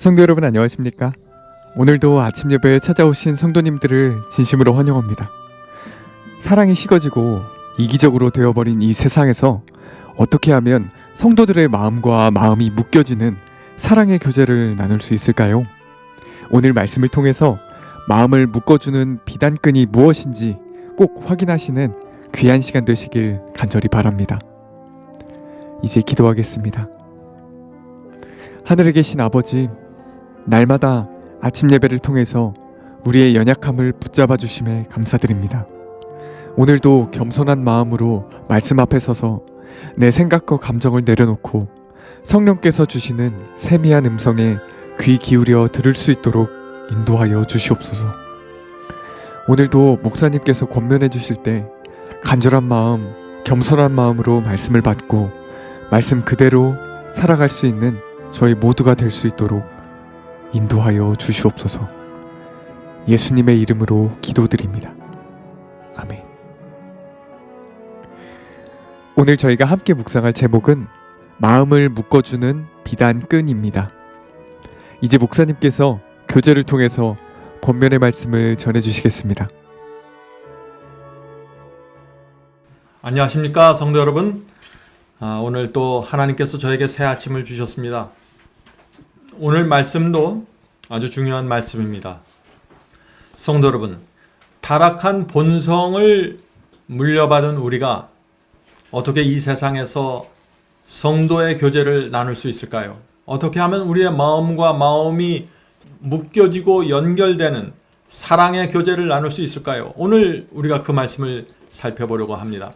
성도 여러분 안녕하십니까? 오늘도 아침 예배에 찾아오신 성도님들을 진심으로 환영합니다. 사랑이 식어지고 이기적으로 되어버린 이 세상에서 어떻게 하면 성도들의 마음과 마음이 묶여지는 사랑의 교제를 나눌 수 있을까요? 오늘 말씀을 통해서 마음을 묶어주는 비단끈이 무엇인지 꼭 확인하시는 귀한 시간 되시길 간절히 바랍니다. 이제 기도하겠습니다. 하늘에 계신 아버지, 날마다 아침 예배를 통해서 우리의 연약함을 붙잡아 주심에 감사드립니다. 오늘도 겸손한 마음으로 말씀 앞에 서서 내 생각과 감정을 내려놓고 성령께서 주시는 세미한 음성에 귀 기울여 들을 수 있도록 인도하여 주시옵소서. 오늘도 목사님께서 권면해 주실 때 간절한 마음, 겸손한 마음으로 말씀을 받고 말씀 그대로 살아갈 수 있는 저희 모두가 될 수 있도록 인도하여 주시옵소서. 예수님의 이름으로 기도드립니다. 아멘. 오늘 저희가 함께 묵상할 제목은 마음을 묶어주는 비단끈입니다. 이제 목사님께서 교제를 통해서 권면의 말씀을 전해주시겠습니다. 안녕하십니까 성도 여러분. 오늘 또 하나님께서 저에게 새 아침을 주셨습니다. 오늘 말씀도 아주 중요한 말씀입니다. 성도 여러분, 타락한 본성을 물려받은 우리가 어떻게 이 세상에서 성도의 교제를 나눌 수 있을까요? 어떻게 하면 우리의 마음과 마음이 묶여지고 연결되는 사랑의 교제를 나눌 수 있을까요? 오늘 우리가 그 말씀을 살펴보려고 합니다.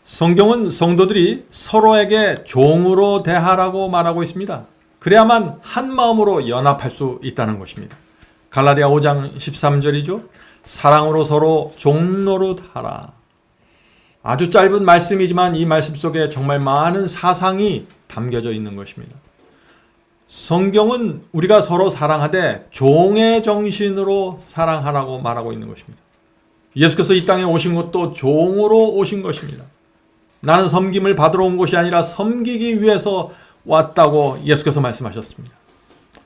성경은 성도들이 서로에게 종으로 대하라고 말하고 있습니다. 그래야만 한 마음으로 연합할 수 있다는 것입니다. 갈라디아 5장 13절이죠. 사랑으로 서로 종노릇하라. 아주 짧은 말씀이지만 이 말씀 속에 정말 많은 사상이 담겨져 있는 것입니다. 성경은 우리가 서로 사랑하되 종의 정신으로 사랑하라고 말하고 있는 것입니다. 예수께서 이 땅에 오신 것도 종으로 오신 것입니다. 나는 섬김을 받으러 온 것이 아니라 섬기기 위해서 왔다고 예수께서 말씀하셨습니다.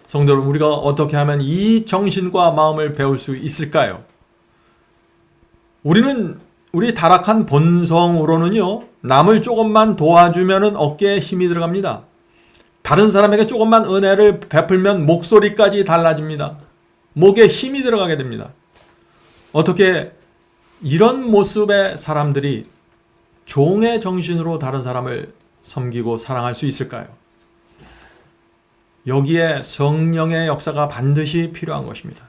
성도 여러분, 우리가 어떻게 하면 이 정신과 마음을 배울 수 있을까요? 우리 타락한 본성으로는요, 남을 조금만 도와주면 어깨에 힘이 들어갑니다. 다른 사람에게 조금만 은혜를 베풀면 목소리까지 달라집니다. 목에 힘이 들어가게 됩니다. 어떻게 이런 모습의 사람들이 종의 정신으로 다른 사람을 섬기고 사랑할 수 있을까요? 여기에 성령의 역사가 반드시 필요한 것입니다.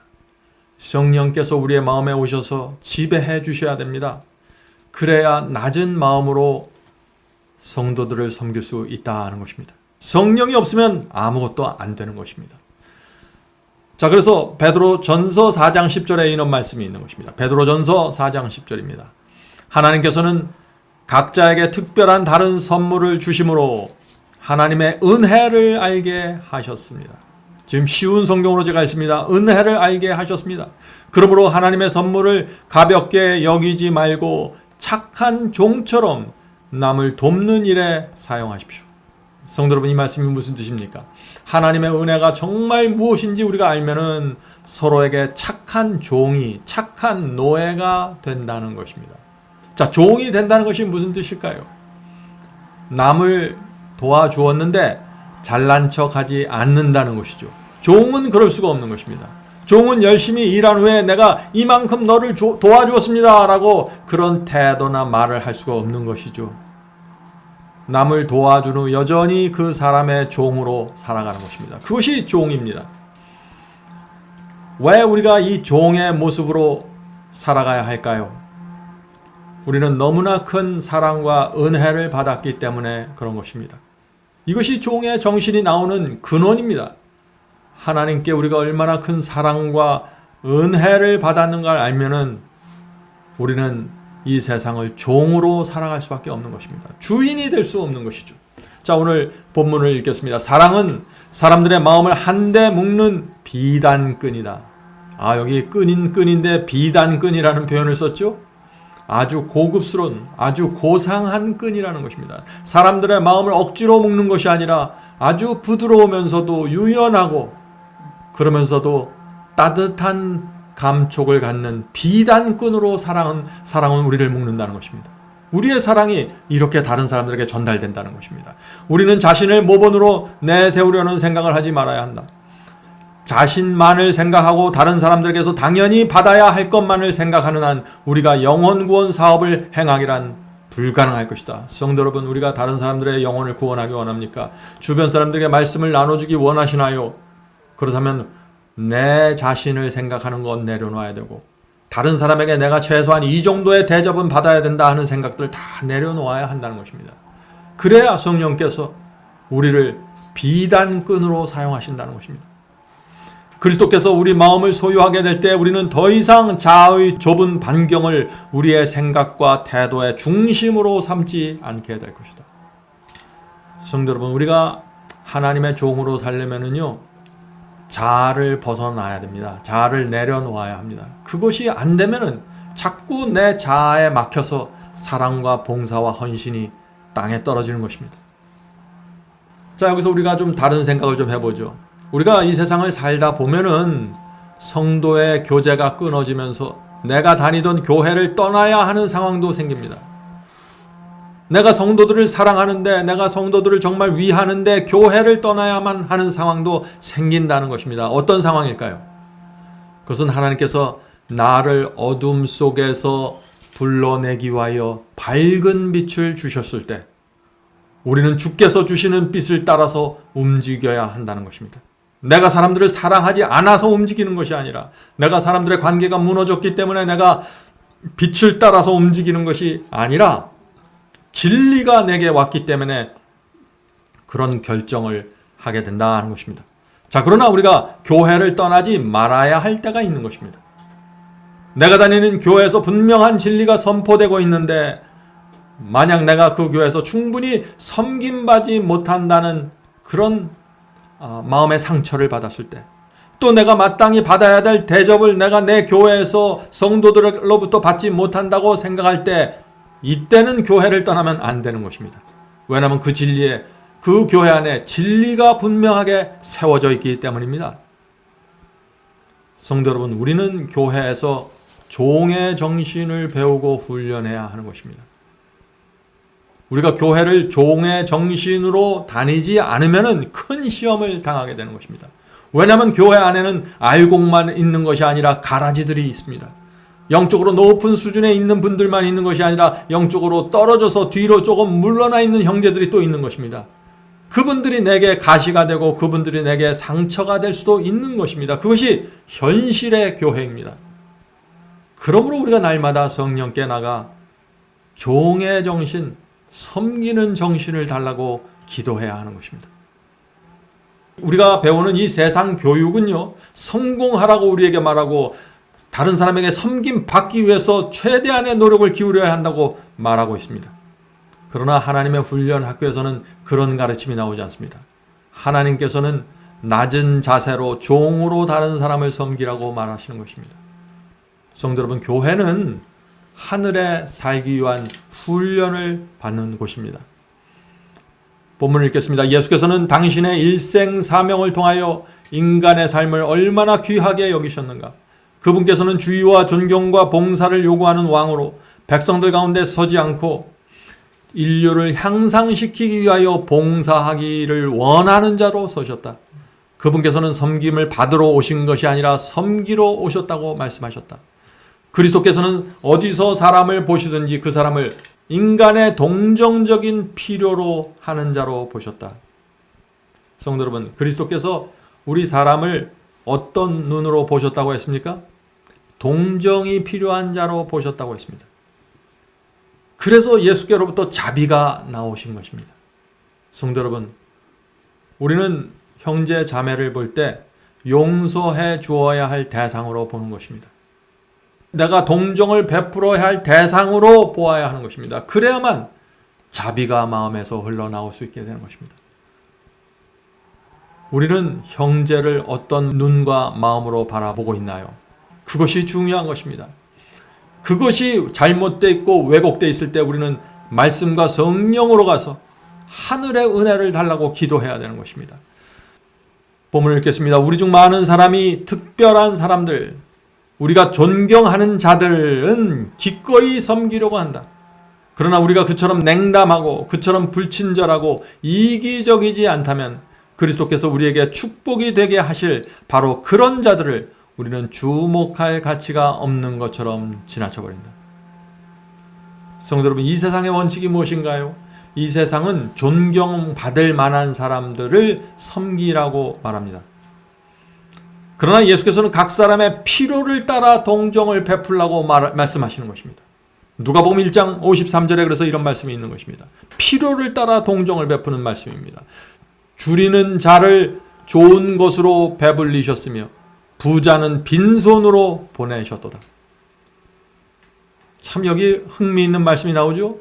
성령께서 우리의 마음에 오셔서 지배해 주셔야 됩니다. 그래야 낮은 마음으로 성도들을 섬길 수 있다는 것입니다. 성령이 없으면 아무것도 안 되는 것입니다. 자, 그래서 베드로전서 4장 10절에 이런 말씀이 있는 것입니다. 베드로전서 4장 10절입니다. 하나님께서는 각자에게 특별한 다른 선물을 주심으로 하나님의 은혜를 알게 하셨습니다. 지금 쉬운 성경으로 제가 있습니다. 은혜를 알게 하셨습니다. 그러므로 하나님의 선물을 가볍게 여기지 말고 착한 종처럼 남을 돕는 일에 사용하십시오. 성도 여러분, 이 말씀이 무슨 뜻입니까? 하나님의 은혜가 정말 무엇인지 우리가 알면은 서로에게 착한 종이, 착한 노예가 된다는 것입니다. 자, 종이 된다는 것이 무슨 뜻일까요? 남을 도와주었는데 잘난 척하지 않는다는 것이죠. 종은 그럴 수가 없는 것입니다. 종은 열심히 일한 후에 내가 이만큼 너를 도와주었습니다 라고 그런 태도나 말을 할 수가 없는 것이죠. 남을 도와준 후 여전히 그 사람의 종으로 살아가는 것입니다. 그것이 종입니다. 왜 우리가 이 종의 모습으로 살아가야 할까요? 우리는 너무나 큰 사랑과 은혜를 받았기 때문에 그런 것입니다. 이것이 종의 정신이 나오는 근원입니다. 하나님께 우리가 얼마나 큰 사랑과 은혜를 받았는가를 알면은 우리는 이 세상을 종으로 살아갈 수밖에 없는 것입니다. 주인이 될 수 없는 것이죠. 자, 오늘 본문을 읽겠습니다. 사랑은 사람들의 마음을 한데 묶는 비단끈이다. 여기 끈인데 비단끈이라는 표현을 썼죠. 아주 고급스러운, 아주 고상한 끈이라는 것입니다. 사람들의 마음을 억지로 묶는 것이 아니라 아주 부드러우면서도 유연하고 그러면서도 따뜻한 감촉을 갖는 비단끈으로 사랑은 우리를 묶는다는 것입니다. 우리의 사랑이 이렇게 다른 사람들에게 전달된다는 것입니다. 우리는 자신을 모범으로 내세우려는 생각을 하지 말아야 한다. 자신만을 생각하고 다른 사람들에게서 당연히 받아야 할 것만을 생각하는 한 우리가 영혼 구원 사업을 행하기란 불가능할 것이다. 성도 여러분, 우리가 다른 사람들의 영혼을 구원하기 원합니까? 주변 사람들에게 말씀을 나눠주기 원하시나요? 그렇다면 내 자신을 생각하는 건 내려놔야 되고 다른 사람에게 내가 최소한 이 정도의 대접은 받아야 된다 하는 생각들 다 내려놓아야 한다는 것입니다. 그래야 성령께서 우리를 비단끈으로 사용하신다는 것입니다. 그리스도께서 우리 마음을 소유하게 될 때 우리는 더 이상 자아의 좁은 반경을 우리의 생각과 태도의 중심으로 삼지 않게 될 것이다. 성도 여러분, 우리가 하나님의 종으로 살려면은요, 자아를 벗어나야 됩니다. 자아를 내려놓아야 합니다. 그것이 안 되면은 자꾸 내 자아에 막혀서 사랑과 봉사와 헌신이 땅에 떨어지는 것입니다. 자, 여기서 우리가 좀 다른 생각을 좀 해보죠. 우리가 이 세상을 살다 보면은 성도의 교제가 끊어지면서 내가 다니던 교회를 떠나야 하는 상황도 생깁니다. 내가 성도들을 사랑하는데, 내가 성도들을 정말 위하는데 교회를 떠나야만 하는 상황도 생긴다는 것입니다. 어떤 상황일까요? 그것은 하나님께서 나를 어둠 속에서 불러내기 위하여 밝은 빛을 주셨을 때 우리는 주께서 주시는 빛을 따라서 움직여야 한다는 것입니다. 내가 사람들을 사랑하지 않아서 움직이는 것이 아니라 내가 사람들의 관계가 무너졌기 때문에 내가 빛을 따라서 움직이는 것이 아니라 진리가 내게 왔기 때문에 그런 결정을 하게 된다는 것입니다. 자, 그러나 우리가 교회를 떠나지 말아야 할 때가 있는 것입니다. 내가 다니는 교회에서 분명한 진리가 선포되고 있는데 만약 내가 그 교회에서 충분히 섬김받지 못한다는 그런 마음의 상처를 받았을 때, 또 내가 마땅히 받아야 될 대접을 내가 내 교회에서 성도들로부터 받지 못한다고 생각할 때, 이때는 교회를 떠나면 안 되는 것입니다. 왜냐하면 그 진리에, 그 교회 안에 진리가 분명하게 세워져 있기 때문입니다. 성도 여러분, 우리는 교회에서 종의 정신을 배우고 훈련해야 하는 것입니다. 우리가 교회를 종의 정신으로 다니지 않으면 큰 시험을 당하게 되는 것입니다. 왜냐하면 교회 안에는 알곡만 있는 것이 아니라 가라지들이 있습니다. 영적으로 높은 수준에 있는 분들만 있는 것이 아니라 영적으로 떨어져서 뒤로 조금 물러나 있는 형제들이 또 있는 것입니다. 그분들이 내게 가시가 되고 그분들이 내게 상처가 될 수도 있는 것입니다. 그것이 현실의 교회입니다. 그러므로 우리가 날마다 성령께 나가 종의 정신, 섬기는 정신을 달라고 기도해야 하는 것입니다. 우리가 배우는 이 세상 교육은요, 성공하라고 우리에게 말하고 다른 사람에게 섬김 받기 위해서 최대한의 노력을 기울여야 한다고 말하고 있습니다. 그러나 하나님의 훈련 학교에서는 그런 가르침이 나오지 않습니다. 하나님께서는 낮은 자세로 종으로 다른 사람을 섬기라고 말하시는 것입니다. 성도 여러분, 교회는 하늘에 살기 위한 훈련을 받는 곳입니다. 본문을 읽겠습니다. 예수께서는 당신의 일생 사명을 통하여 인간의 삶을 얼마나 귀하게 여기셨는가. 그분께서는 주의와 존경과 봉사를 요구하는 왕으로 백성들 가운데 서지 않고 인류를 향상시키기 위하여 봉사하기를 원하는 자로 서셨다. 그분께서는 섬김을 받으러 오신 것이 아니라 섬기러 오셨다고 말씀하셨다. 그리스도께서는 어디서 사람을 보시든지 그 사람을 인간의 동정적인 필요로 하는 자로 보셨다. 성도 여러분, 그리스도께서 우리 사람을 어떤 눈으로 보셨다고 했습니까? 동정이 필요한 자로 보셨다고 했습니다. 그래서 예수께로부터 자비가 나오신 것입니다. 성도 여러분, 우리는 형제 자매를 볼 때 용서해 주어야 할 대상으로 보는 것입니다. 내가 동정을 베풀어야 할 대상으로 보아야 하는 것입니다. 그래야만 자비가 마음에서 흘러나올 수 있게 되는 것입니다. 우리는 형제를 어떤 눈과 마음으로 바라보고 있나요? 그것이 중요한 것입니다. 그것이 잘못되어 있고 왜곡되어 있을 때 우리는 말씀과 성령으로 가서 하늘의 은혜를 달라고 기도해야 되는 것입니다. 본문을 읽겠습니다. 우리 중 많은 사람이 특별한 사람들, 우리가 존경하는 자들은 기꺼이 섬기려고 한다. 그러나 우리가 그처럼 냉담하고 그처럼 불친절하고 이기적이지 않다면 그리스도께서 우리에게 축복이 되게 하실 바로 그런 자들을 우리는 주목할 가치가 없는 것처럼 지나쳐버린다. 성도 여러분, 이 세상의 원칙이 무엇인가요? 이 세상은 존경받을 만한 사람들을 섬기라고 말합니다. 그러나 예수께서는 각 사람의 필요를 따라 동정을 베풀라고 말씀하시는 것입니다. 누가복음 1장 53절에 그래서 이런 말씀이 있는 것입니다. 필요를 따라 동정을 베푸는 말씀입니다. 줄이는 자를 좋은 것으로 배불리셨으며 부자는 빈손으로 보내셨도다. 참 여기 흥미있는 말씀이 나오죠.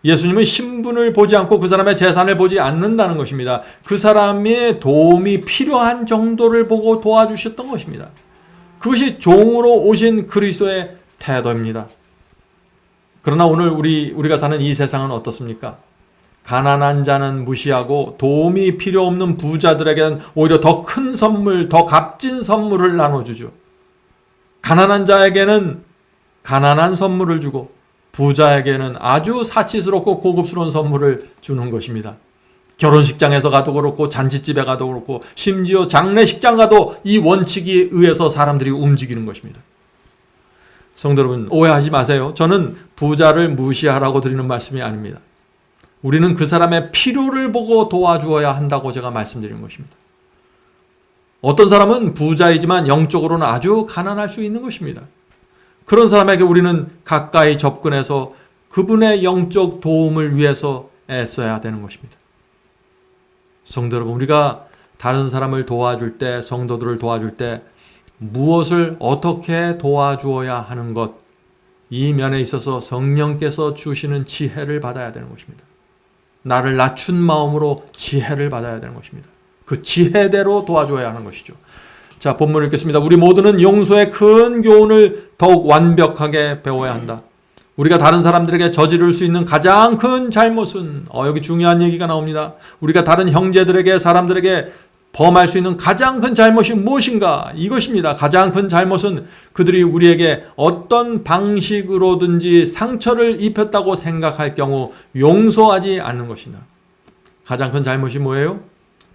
예수님은 신분을 보지 않고 그 사람의 재산을 보지 않는다는 것입니다. 그 사람의 도움이 필요한 정도를 보고 도와주셨던 것입니다. 그것이 종으로 오신 그리스도의 태도입니다. 그러나 오늘 우리가 사는 이 세상은 어떻습니까? 가난한 자는 무시하고 도움이 필요 없는 부자들에게는 오히려 더 큰 선물, 더 값진 선물을 나눠주죠. 가난한 자에게는 가난한 선물을 주고 부자에게는 아주 사치스럽고 고급스러운 선물을 주는 것입니다. 결혼식장에서 가도 그렇고 잔치집에 가도 그렇고 심지어 장례식장 가도 이 원칙에 의해서 사람들이 움직이는 것입니다. 성도 여러분, 오해하지 마세요. 저는 부자를 무시하라고 드리는 말씀이 아닙니다. 우리는 그 사람의 필요를 보고 도와주어야 한다고 제가 말씀드리는 것입니다. 어떤 사람은 부자이지만 영적으로는 아주 가난할 수 있는 것입니다. 그런 사람에게 우리는 가까이 접근해서 그분의 영적 도움을 위해서 애써야 되는 것입니다. 성도 여러분, 우리가 다른 사람을 도와줄 때, 성도들을 도와줄 때 무엇을 어떻게 도와주어야 하는 것, 이 면에 있어서 성령께서 주시는 지혜를 받아야 되는 것입니다. 나를 낮춘 마음으로 지혜를 받아야 되는 것입니다. 그 지혜대로 도와줘야 하는 것이죠. 자, 본문을 읽겠습니다. 우리 모두는 용서의 큰 교훈을 더욱 완벽하게 배워야 한다. 우리가 다른 사람들에게 저지를 수 있는 가장 큰 잘못은, 여기 중요한 얘기가 나옵니다. 우리가 다른 형제들에게, 사람들에게 범할 수 있는 가장 큰 잘못이 무엇인가? 이것입니다. 가장 큰 잘못은 그들이 우리에게 어떤 방식으로든지 상처를 입혔다고 생각할 경우 용서하지 않는 것이다. 가장 큰 잘못이 뭐예요?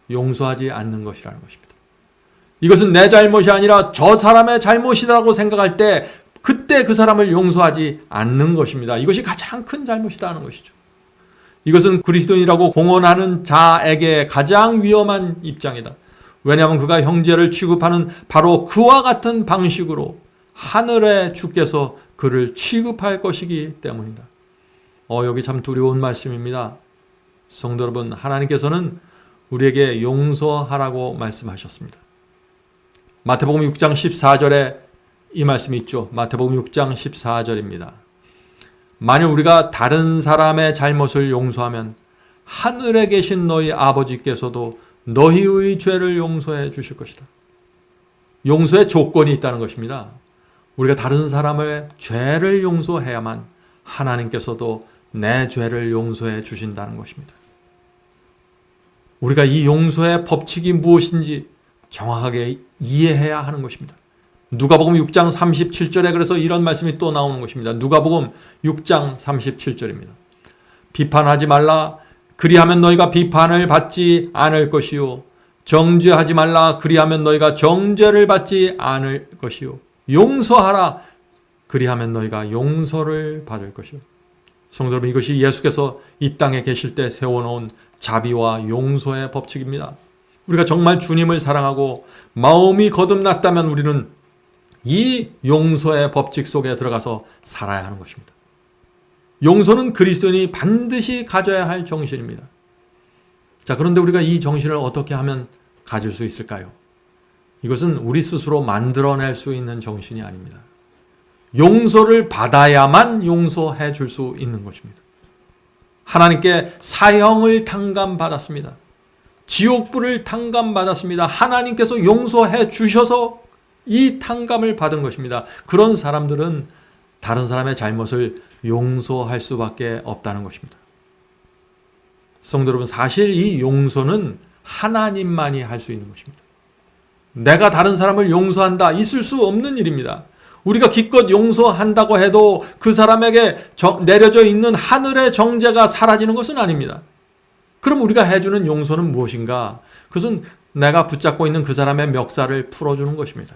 용서하지 않는 것이라는 것입니다. 이것은 내 잘못이 아니라 저 사람의 잘못이라고 생각할 때 그때 그 사람을 용서하지 않는 것입니다. 이것이 가장 큰 잘못이다 하는 것이죠. 이것은 그리스도인이라고 공언하는 자에게 가장 위험한 입장이다. 왜냐하면 그가 형제를 취급하는 바로 그와 같은 방식으로 하늘의 주께서 그를 취급할 것이기 때문이다. 여기 참 두려운 말씀입니다. 성도 여러분, 하나님께서는 우리에게 용서하라고 말씀하셨습니다. 마태복음 6장 14절에 이 말씀이 있죠. 마태복음 6장 14절입니다. 만일 우리가 다른 사람의 잘못을 용서하면 하늘에 계신 너희 아버지께서도 너희의 죄를 용서해 주실 것이다. 용서의 조건이 있다는 것입니다. 우리가 다른 사람의 죄를 용서해야만 하나님께서도 내 죄를 용서해 주신다는 것입니다. 우리가 이 용서의 법칙이 무엇인지 정확하게 이해해야 하는 것입니다. 누가복음 6장 37절에 그래서 이런 말씀이 또 나오는 것입니다. 누가복음 6장 37절입니다. 비판하지 말라. 그리하면 너희가 비판을 받지 않을 것이요. 정죄하지 말라. 그리하면 너희가 정죄를 받지 않을 것이요. 용서하라. 그리하면 너희가 용서를 받을 것이요. 성도 여러분, 이것이 예수께서 이 땅에 계실 때 세워놓은 자비와 용서의 법칙입니다. 우리가 정말 주님을 사랑하고 마음이 거듭났다면 우리는 이 용서의 법칙 속에 들어가서 살아야 하는 것입니다. 용서는 그리스도인이 반드시 가져야 할 정신입니다. 자, 그런데 우리가 이 정신을 어떻게 하면 가질 수 있을까요? 이것은 우리 스스로 만들어낼 수 있는 정신이 아닙니다. 용서를 받아야만 용서해 줄 수 있는 것입니다. 하나님께 사형을 탕감받았습니다. 지옥불을 탕감받았습니다. 하나님께서 용서해 주셔서 이 탕감을 받은 것입니다. 그런 사람들은 다른 사람의 잘못을 용서할 수밖에 없다는 것입니다. 성도 여러분, 사실 이 용서는 하나님만이 할 수 있는 것입니다. 내가 다른 사람을 용서한다, 있을 수 없는 일입니다. 우리가 기껏 용서한다고 해도 그 사람에게 내려져 있는 하늘의 정죄가 사라지는 것은 아닙니다. 그럼 우리가 해주는 용서는 무엇인가? 그것은 내가 붙잡고 있는 그 사람의 멱살을 풀어주는 것입니다.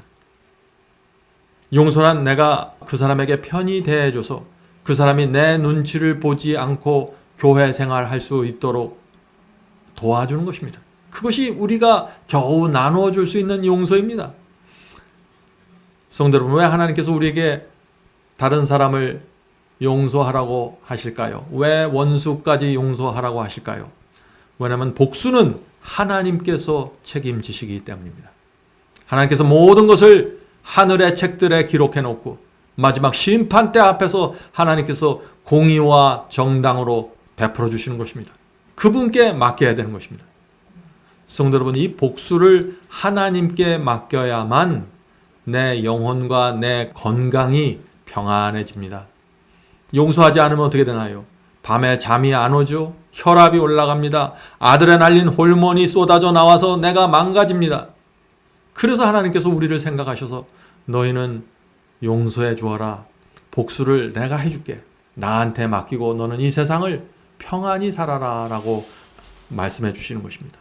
용서란 내가 그 사람에게 편히 대해줘서 그 사람이 내 눈치를 보지 않고 교회 생활할 수 있도록 도와주는 것입니다. 그것이 우리가 겨우 나누어 줄 수 있는 용서입니다. 성도 여러분, 왜 하나님께서 우리에게 다른 사람을 용서하라고 하실까요? 왜 원수까지 용서하라고 하실까요? 왜냐하면 복수는 하나님께서 책임지시기 때문입니다. 하나님께서 모든 것을 하늘의 책들에 기록해 놓고 마지막 심판대 앞에서 하나님께서 공의와 정당으로 베풀어 주시는 것입니다. 그분께 맡겨야 되는 것입니다. 성도 여러분, 이 복수를 하나님께 맡겨야만 내 영혼과 내 건강이 평안해집니다. 용서하지 않으면 어떻게 되나요? 밤에 잠이 안 오죠? 혈압이 올라갑니다. 아드레날린 호르몬이 쏟아져 나와서 내가 망가집니다. 그래서 하나님께서 우리를 생각하셔서 너희는 용서해 주어라. 복수를 내가 해줄게. 나한테 맡기고 너는 이 세상을 평안히 살아라 라고 말씀해 주시는 것입니다.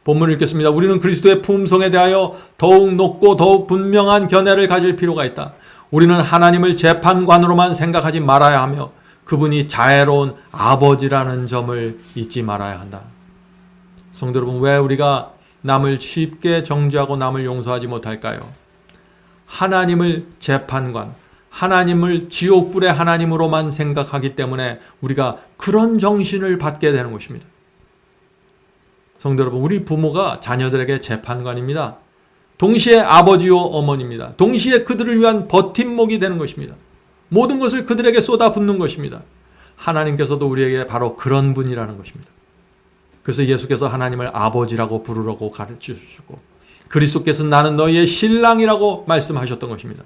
본문을 읽겠습니다. 우리는 그리스도의 품성에 대하여 더욱 높고 더욱 분명한 견해를 가질 필요가 있다. 우리는 하나님을 재판관으로만 생각하지 말아야 하며 그분이 자애로운 아버지라는 점을 잊지 말아야 한다. 성도 여러분, 왜 우리가 남을 쉽게 정죄하고 남을 용서하지 못할까요? 하나님을 재판관, 하나님을 지옥불의 하나님으로만 생각하기 때문에 우리가 그런 정신을 받게 되는 것입니다. 성도 여러분, 우리 부모가 자녀들에게 재판관입니다. 동시에 아버지요 어머니입니다. 동시에 그들을 위한 버팀목이 되는 것입니다. 모든 것을 그들에게 쏟아붓는 것입니다. 하나님께서도 우리에게 바로 그런 분이라는 것입니다. 그래서 예수께서 하나님을 아버지라고 부르라고 가르쳐 주시고 그리스도께서는 나는 너희의 신랑이라고 말씀하셨던 것입니다.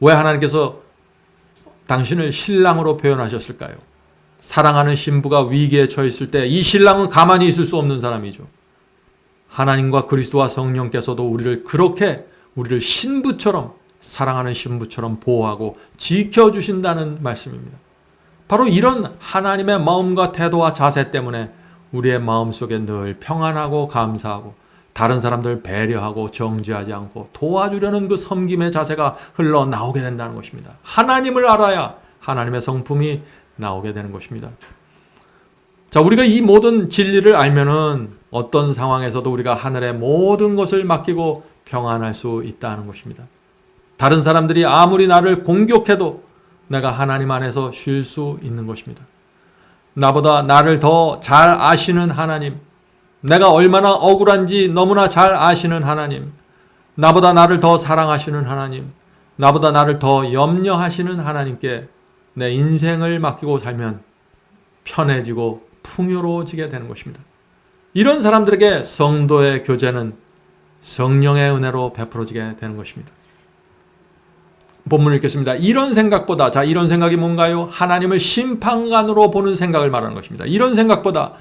왜 하나님께서 당신을 신랑으로 표현하셨을까요? 사랑하는 신부가 위기에 처했을 때 이 신랑은 가만히 있을 수 없는 사람이죠. 하나님과 그리스도와 성령께서도 우리를 신부처럼, 사랑하는 신부처럼 보호하고 지켜주신다는 말씀입니다. 바로 이런 하나님의 마음과 태도와 자세 때문에 우리의 마음속에 늘 평안하고 감사하고 다른 사람들 배려하고 정죄하지 않고 도와주려는 그 섬김의 자세가 흘러나오게 된다는 것입니다. 하나님을 알아야 하나님의 성품이 나오게 되는 것입니다. 자, 우리가 이 모든 진리를 알면은 어떤 상황에서도 우리가 하늘의 모든 것을 맡기고 평안할 수 있다는 것입니다. 다른 사람들이 아무리 나를 공격해도 내가 하나님 안에서 쉴 수 있는 것입니다. 나보다 나를 더 잘 아시는 하나님, 내가 얼마나 억울한지 너무나 잘 아시는 하나님, 나보다 나를 더 사랑하시는 하나님, 나보다 나를 더 염려하시는 하나님께 내 인생을 맡기고 살면 편해지고 풍요로워지게 되는 것입니다. 이런 사람들에게 성도의 교제는 성령의 은혜로 베풀어지게 되는 것입니다. 본문을 읽겠습니다. 이런 생각보다, 자, 이런 생각이 뭔가요? 하나님을 심판관으로 보는 생각을 말하는 것입니다. 이런 생각보다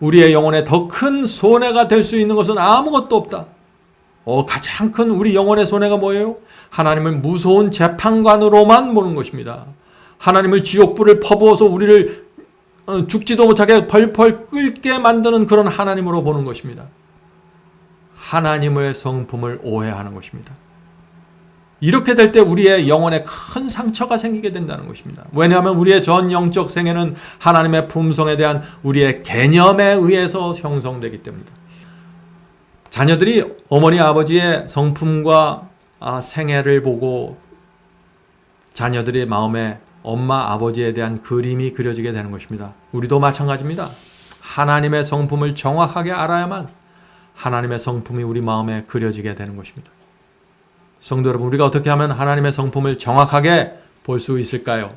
우리의 영혼에 더 큰 손해가 될 수 있는 것은 아무것도 없다. 가장 큰 우리 영혼의 손해가 뭐예요? 하나님을 무서운 재판관으로만 보는 것입니다. 하나님을 지옥불을 퍼부어서 우리를 죽지도 못하게 펄펄 끓게 만드는 그런 하나님으로 보는 것입니다. 하나님의 성품을 오해하는 것입니다. 이렇게 될 때 우리의 영혼에 큰 상처가 생기게 된다는 것입니다. 왜냐하면 우리의 전 영적 생애는 하나님의 품성에 대한 우리의 개념에 의해서 형성되기 때문입니다. 자녀들이 어머니 아버지의 성품과 생애를 보고 자녀들의 마음에 엄마 아버지에 대한 그림이 그려지게 되는 것입니다. 우리도 마찬가지입니다. 하나님의 성품을 정확하게 알아야만 하나님의 성품이 우리 마음에 그려지게 되는 것입니다. 성도 여러분, 우리가 어떻게 하면 하나님의 성품을 정확하게 볼 수 있을까요?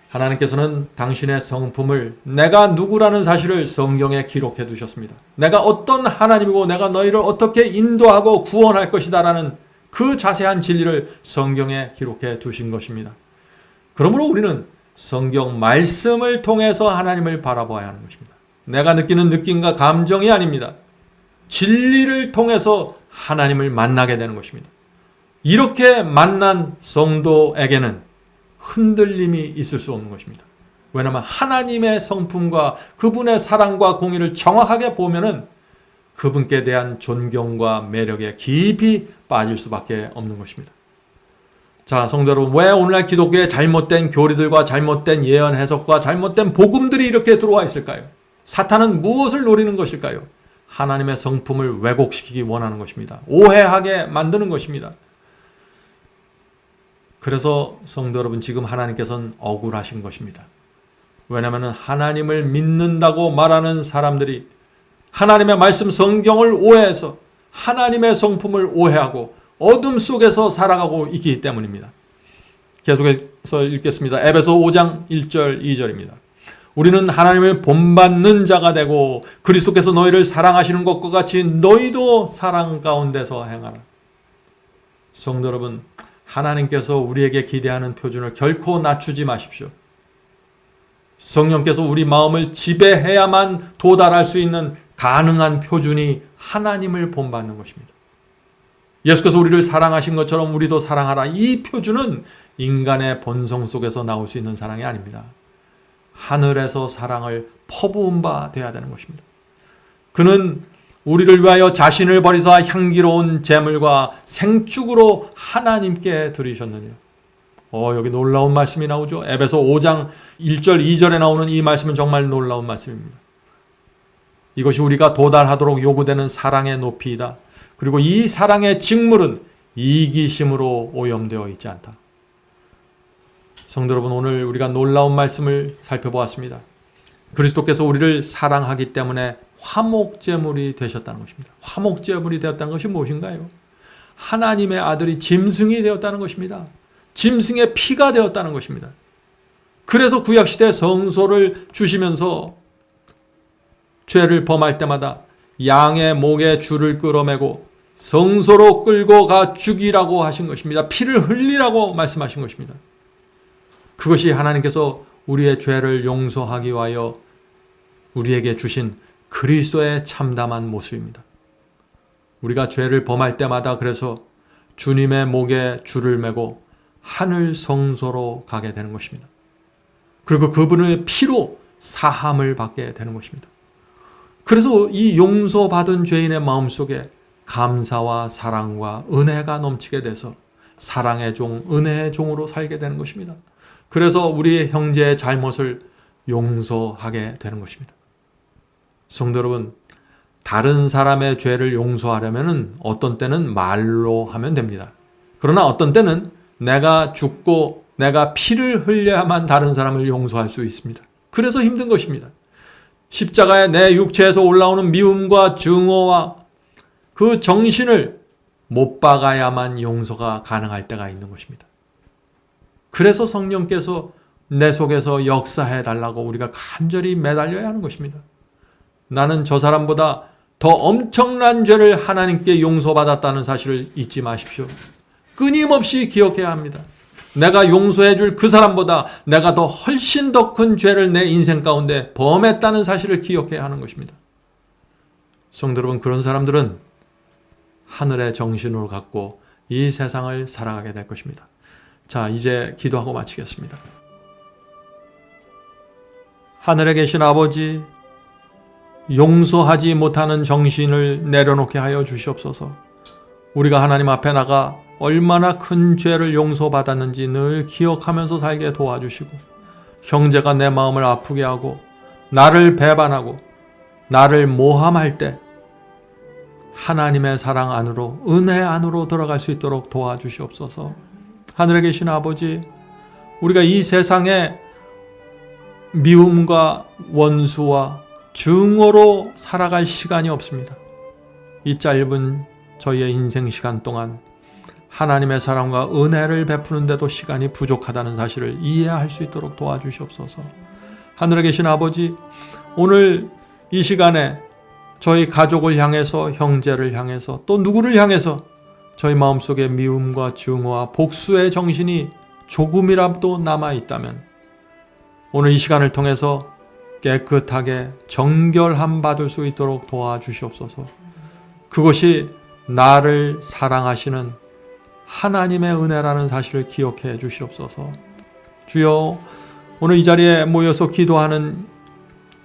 하나님께서는 당신의 성품을 내가 누구라는 사실을 성경에 기록해 두셨습니다. 내가 어떤 하나님이고 내가 너희를 어떻게 인도하고 구원할 것이다 라는 그 자세한 진리를 성경에 기록해 두신 것입니다. 그러므로 우리는 성경 말씀을 통해서 하나님을 바라봐야 하는 것입니다. 내가 느끼는 느낌과 감정이 아닙니다. 진리를 통해서 하나님을 만나게 되는 것입니다. 이렇게 만난 성도에게는 흔들림이 있을 수 없는 것입니다. 왜냐하면 하나님의 성품과 그분의 사랑과 공의를 정확하게 보면은 그분께 대한 존경과 매력에 깊이 빠질 수밖에 없는 것입니다. 자, 성도 여러분, 왜 오늘날 기독교에 잘못된 교리들과 잘못된 예언 해석과 잘못된 복음들이 이렇게 들어와 있을까요? 사탄은 무엇을 노리는 것일까요? 하나님의 성품을 왜곡시키기 원하는 것입니다. 오해하게 만드는 것입니다. 그래서 성도 여러분, 지금 하나님께서는 억울하신 것입니다. 왜냐하면 하나님을 믿는다고 말하는 사람들이 하나님의 말씀 성경을 오해해서 하나님의 성품을 오해하고 어둠 속에서 살아가고 있기 때문입니다. 계속해서 읽겠습니다. 에베소 5장 1절 2절입니다. 우리는 하나님을 본받는 자가 되고 그리스도께서 너희를 사랑하시는 것과 같이 너희도 사랑 가운데서 행하라. 성도 여러분, 하나님께서 우리에게 기대하는 표준을 결코 낮추지 마십시오. 성령께서 우리 마음을 지배해야만 도달할 수 있는 가능한 표준이 하나님을 본받는 것입니다. 예수께서 우리를 사랑하신 것처럼 우리도 사랑하라. 이 표준은 인간의 본성 속에서 나올 수 있는 사랑이 아닙니다. 하늘에서 사랑을 퍼부은 바 되어야 되는 것입니다. 그는 우리를 위하여 자신을 버리사 향기로운 제물과 생축으로 하나님께 드리셨느니라. 여기 놀라운 말씀이 나오죠. 에베소 5장 1절 2절에 나오는 이 말씀은 정말 놀라운 말씀입니다. 이것이 우리가 도달하도록 요구되는 사랑의 높이이다. 그리고 이 사랑의 직물은 이기심으로 오염되어 있지 않다. 성도 여러분, 오늘 우리가 놀라운 말씀을 살펴보았습니다. 그리스도께서 우리를 사랑하기 때문에 화목제물이 되셨다는 것입니다. 화목제물이 되었다는 것이 무엇인가요? 하나님의 아들이 짐승이 되었다는 것입니다. 짐승의 피가 되었다는 것입니다. 그래서 구약시대 성소를 주시면서 죄를 범할 때마다 양의 목에 줄을 끌어매고 성소로 끌고 가 죽이라고 하신 것입니다. 피를 흘리라고 말씀하신 것입니다. 그것이 하나님께서 우리의 죄를 용서하기 위하여 우리에게 주신 그리스도의 참담한 모습입니다. 우리가 죄를 범할 때마다 그래서 주님의 목에 줄을 매고 하늘 성소로 가게 되는 것입니다. 그리고 그분의 피로 사함을 받게 되는 것입니다. 그래서 이 용서받은 죄인의 마음속에 감사와 사랑과 은혜가 넘치게 돼서 사랑의 종, 은혜의 종으로 살게 되는 것입니다. 그래서 우리의 형제의 잘못을 용서하게 되는 것입니다. 성도 여러분, 다른 사람의 죄를 용서하려면 어떤 때는 말로 하면 됩니다. 그러나 어떤 때는 내가 죽고 내가 피를 흘려야만 다른 사람을 용서할 수 있습니다. 그래서 힘든 것입니다. 십자가에 내 육체에서 올라오는 미움과 증오와 그 정신을 못 박아야만 용서가 가능할 때가 있는 것입니다. 그래서 성령께서 내 속에서 역사해 달라고 우리가 간절히 매달려야 하는 것입니다. 나는 저 사람보다 더 엄청난 죄를 하나님께 용서받았다는 사실을 잊지 마십시오. 끊임없이 기억해야 합니다. 내가 용서해 줄 그 사람보다 내가 더 훨씬 더 큰 죄를 내 인생 가운데 범했다는 사실을 기억해야 하는 것입니다. 성도 여러분, 그런 사람들은 하늘의 정신으로 갖고 이 세상을 살아가게 될 것입니다. 자, 이제 기도하고 마치겠습니다. 하늘에 계신 아버지, 용서하지 못하는 정신을 내려놓게 하여 주시옵소서. 우리가 하나님 앞에 나가 얼마나 큰 죄를 용서받았는지 늘 기억하면서 살게 도와주시고, 형제가 내 마음을 아프게 하고 나를 배반하고 나를 모함할 때 하나님의 사랑 안으로, 은혜 안으로 들어갈 수 있도록 도와주시옵소서. 하늘에 계신 아버지, 우리가 이 세상에 미움과 원수와 증오로 살아갈 시간이 없습니다. 이 짧은 저희의 인생 시간 동안 하나님의 사랑과 은혜를 베푸는데도 시간이 부족하다는 사실을 이해할 수 있도록 도와주시옵소서. 하늘에 계신 아버지, 오늘 이 시간에 저희 가족을 향해서, 형제를 향해서, 또 누구를 향해서 저희 마음속에 미움과 증오와 복수의 정신이 조금이라도 남아 있다면 오늘 이 시간을 통해서 깨끗하게 정결함 받을 수 있도록 도와주시옵소서. 그것이 나를 사랑하시는 하나님의 은혜라는 사실을 기억해 주시옵소서. 주여, 오늘 이 자리에 모여서 기도하는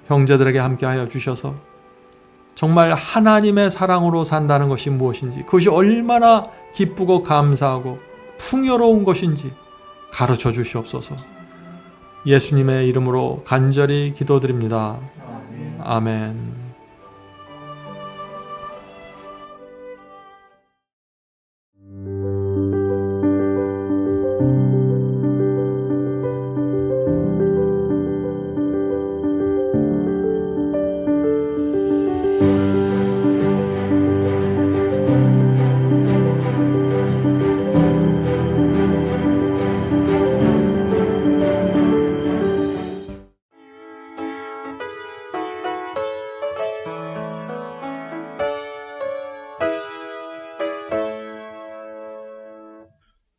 형제들에게 함께하여 주셔서 정말 하나님의 사랑으로 산다는 것이 무엇인지, 그것이 얼마나 기쁘고 감사하고 풍요로운 것인지 가르쳐 주시옵소서. 예수님의 이름으로 간절히 기도드립니다. 아멘.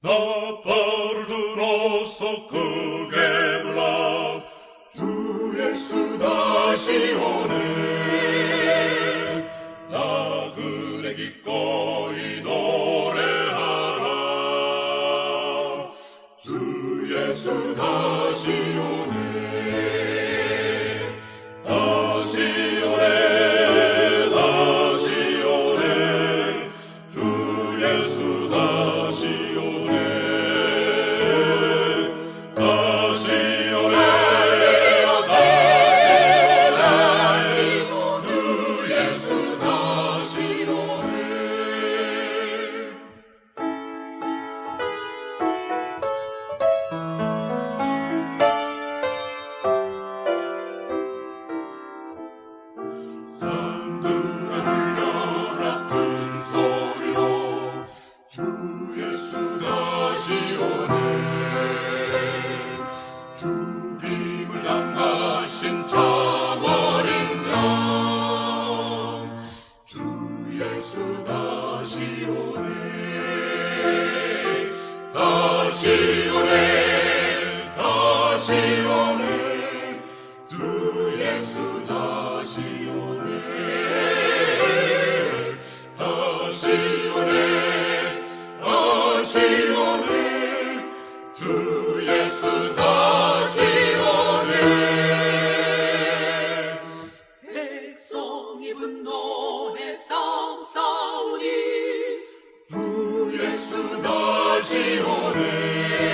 나팔을 들어서 크게 불러 주 예수 다시 오네. 나그네 기꺼이 노래하라. 주 예수 다시 오네. 다시 오네. 다시 오네. 주 예수 다시 오네. 죽임을 당하신 자버린 양 주 예수 다시 오네. 다시 오네. 다시 오네. 주 예수 다시 오네. 다시 오네. 다시 오네. 주 예수 다시 오네. 백성이 분노해 싸움싸우니 주 예수 다시 오네.